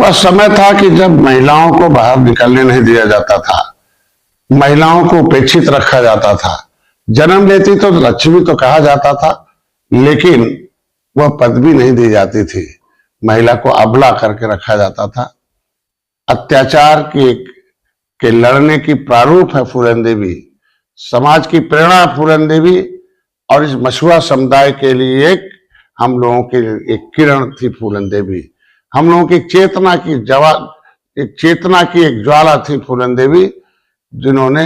वह समय था कि जब महिलाओं को बाहर निकलने नहीं दिया जाता था, महिलाओं को उपेक्षित रखा जाता था। जन्म लेती तो लक्ष्मी तो कहा जाता था, लेकिन वह पदवी नहीं दी जाती थी। महिला को अबला करके रखा जाता था। अत्याचार के लड़ने की प्रारूप है फूलन देवी, समाज की प्रेरणा फूलन देवी, और इस मछुआ समुदाय के लिए हम लोगों की एक किरण थी फूलन देवी। हम लोगों की चेतना की एक ज्वाला थी फूलन देवी, जिन्होंने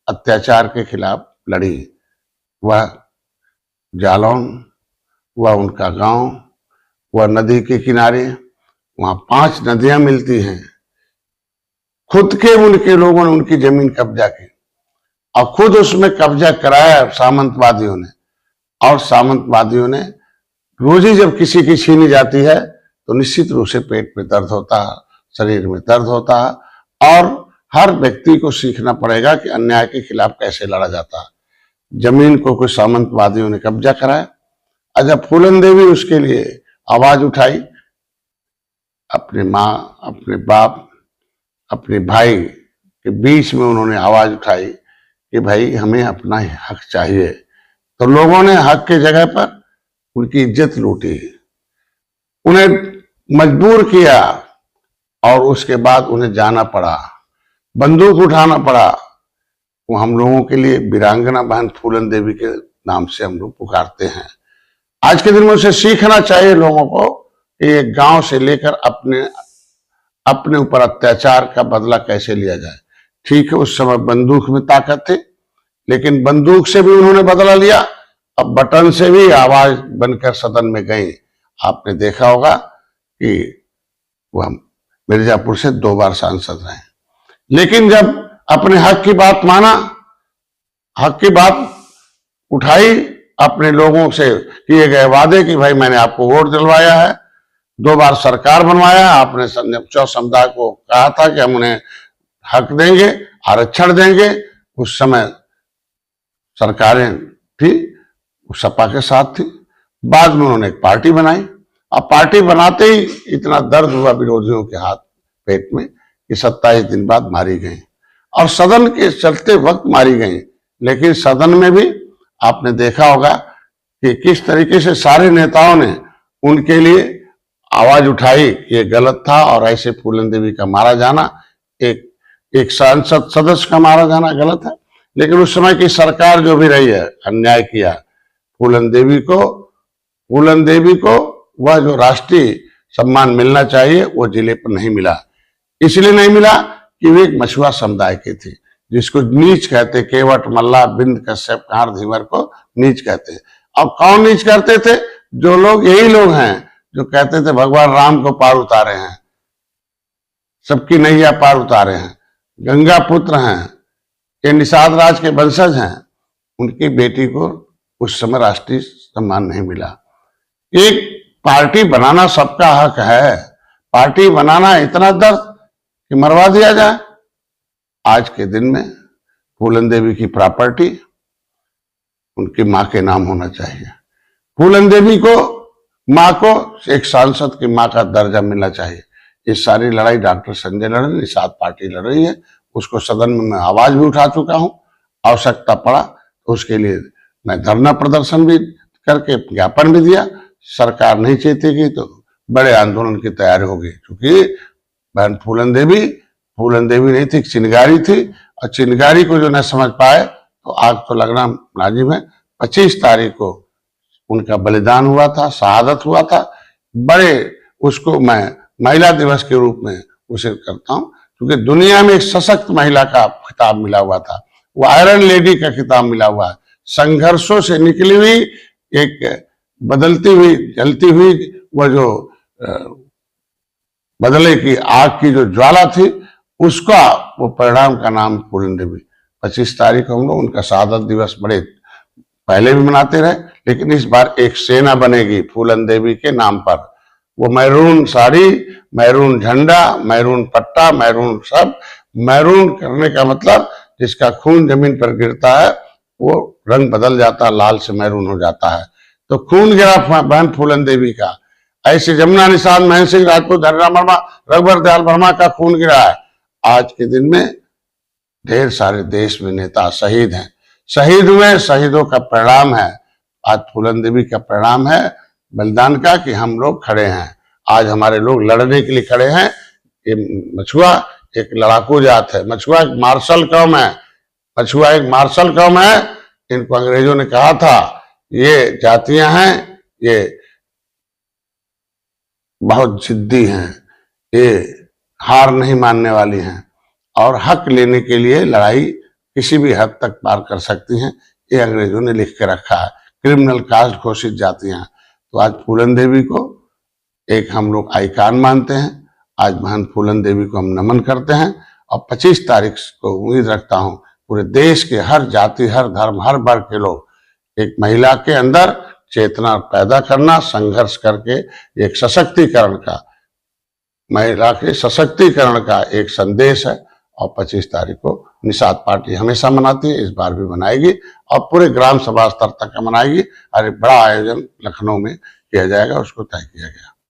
अत्याचार के खिलाफ लड़ी। वह जालौन, वह उनका गांव, वह नदी के किनारे, वहां 5 नदियां मिलती हैं। खुद के उनके लोगों ने उनकी जमीन कब्जा की और खुद उसमें कब्जा कराया सामंतवादियों ने। और सामंतवादियों ने रोजी जब किसी की छीनी जाती है तो निश्चित रूप से पेट में दर्द होता है, शरीर में दर्द होता है, और हर व्यक्ति को सीखना पड़ेगा कि अन्याय के खिलाफ कैसे लड़ा जाता है। जमीन को कुछ सामंतवादियों ने कब्जा कराया और जब फूलन देवी उसके लिए आवाज उठाई, अपने माँ, अपने बाप, अपने भाई के बीच में उन्होंने आवाज उठाई कि भाई हमें अपना हक चाहिए, तो लोगों ने हक के जगह पर उनकी इज्जत लूटी, उन्हें मजबूर किया, और उसके बाद उन्हें जाना पड़ा, बंदूक उठाना पड़ा। वो हम लोगों के लिए वीरांगना बहन फूलन देवी के नाम से हम लोग पुकारते हैं। आज के दिन में उसे सीखना चाहिए लोगों को कि एक गांव से लेकर अपने ऊपर अत्याचार का बदला कैसे लिया जाए। ठीक है, उस समय बंदूक में ताकत थी, लेकिन बंदूक से भी उन्होंने बदला लिया, अब बटन से भी आवाज बनकर सदन में गई। आपने देखा होगा कि वह मिर्जापुर से 2 बार सांसद रहे, लेकिन जब अपने हक की बात माना, हक की बात उठाई, अपने लोगों से किए गए वादे कि भाई मैंने आपको वोट दिलवाया है, 2 बार सरकार बनवाया, आपने चौ समुदाय को कहा था कि हम उन्हें हक देंगे, आरक्षण देंगे। उस समय सरकारें थी, सपा के साथ थी। बाद में उन्होंने एक पार्टी बनाई, अब पार्टी बनाते ही इतना दर्द हुआ विरोधियों के हाथ पेट में कि 27 दिन बाद मारी गई, और सदन के चलते वक्त मारी गई। लेकिन सदन में भी आपने देखा होगा कि किस तरीके से सारे नेताओं ने उनके लिए आवाज उठाई कि ये गलत था, और ऐसे फूलन देवी का मारा जाना, एक सांसद सदस्य का मारा जाना गलत है। लेकिन उस समय की सरकार जो भी रही है, अन्याय किया फूलन देवी को वह जो राष्ट्रीय सम्मान मिलना चाहिए वो जिले पर नहीं मिला। इसलिए नहीं मिला कि वे एक मछुआ समुदाय के थे, जिसको नीच कहते, केवट, मल्ला, बिंद, कश्यप, कांर, धीवर को नीच कहते हैं। अब कौन नीच करते थे? जो लोग, यही लोग हैं जो कहते थे भगवान राम को पार उतारे हैं, सबकी नैया पार उतारे हैं, गंगा पुत्र हैं, ये निषाद राज के वंशज हैं। उनकी बेटी को उस समय राष्ट्रीय सम्मान नहीं मिला। एक पार्टी बनाना सबका हक है, पार्टी बनाना इतना दर्द कि मरवा दिया जाए। आज के दिन में फूलन देवी की प्रॉपर्टी उनकी मां के नाम होना चाहिए। फूलन देवी को, मां को, एक सांसद की मां का दर्जा मिलना चाहिए। ये सारी लड़ाई डॉक्टर संजय लड़ रहे, निषाद पार्टी लड़ रही है। उसको सदन में मैं आवाज भी उठा चुका हूं, आवश्यकता पड़ा तो उसके लिए मैं धरना प्रदर्शन भी करके ज्ञापन भी दिया। सरकार नहीं चेतेगी तो बड़े आंदोलन की तैयारी होगी, क्योंकि बहन फूलन देवी नहीं थी, चिनगारी थी, और चिनगारी को जो न समझ पाए तो आग तो लगना लाजिम है। 25 तारीख को उनका बलिदान हुआ था, शहादत हुआ था। बड़े उसको मैं महिला दिवस के रूप में उसे करता हूं, क्योंकि दुनिया में एक सशक्त महिला का खिताब मिला हुआ था, वो आयरन लेडी का खिताब मिला हुआ है। संघर्षों से निकली हुई, एक बदलती हुई, जलती हुई, वह जो बदले की आग की जो ज्वाला थी, उसका वो परिणाम का नाम फूलन देवी। 25 तारीख को हम लोग उनका शहादत दिवस बड़े पहले भी मनाते रहे, लेकिन इस बार एक सेना बनेगी फूलन देवी के नाम पर। वो मैरून साड़ी, मैरून झंडा, मैरून पट्टा, मैरून सब। मैरून करने का मतलब जिसका खून जमीन पर गिरता है वो रंग बदल जाता है, लाल से मैरून हो जाता है। तो खून गिरा बहन फूलन देवी का, ऐसे जमुना निषाद, महेंद्र सिंह राजपूत, हरिराम वर्मा, रघुवर दयाल वर्मा का खून गिरा है। आज के दिन में ढेर सारे देश में नेता शहीद हैं, शहीद हुए, शहीदों का परिणाम है। आज फूलन देवी का परिणाम है बलिदान का कि हम लोग खड़े हैं। आज हमारे लोग लड़ने के लिए खड़े हैं। ये मछुआ एक लड़ाकू जात है, मछुआ एक मार्शल कौम है, मछुआ एक मार्शल कौम है। इनको अंग्रेजों ने कहा था ये जातियां हैं, ये बहुत जिद्दी हैं, ये हार नहीं मानने वाली हैं और हक लेने के लिए लड़ाई किसी भी हद तक पार कर सकती हैं। ये अंग्रेजों ने लिख के रखा है, क्रिमिनल कास्ट घोषित जातियां। तो आज फूलन देवी को एक हम लोग आइकान मानते हैं। आज बहन फूलन देवी को हम नमन करते हैं और 25 तारीख को उम्मीद रखता हूं पूरे देश के हर जाति, हर धर्म, हर वर्ग के लोग एक महिला के अंदर चेतना पैदा करना, संघर्ष करके एक सशक्तिकरण का, महिला के सशक्तिकरण का एक संदेश है। और 25 तारीख को निषाद पार्टी हमेशा मनाती है, इस बार भी मनाएगी और पूरे ग्राम सभा स्तर तक मनाएगी और एक बड़ा आयोजन लखनऊ में किया जाएगा, उसको तय किया गया।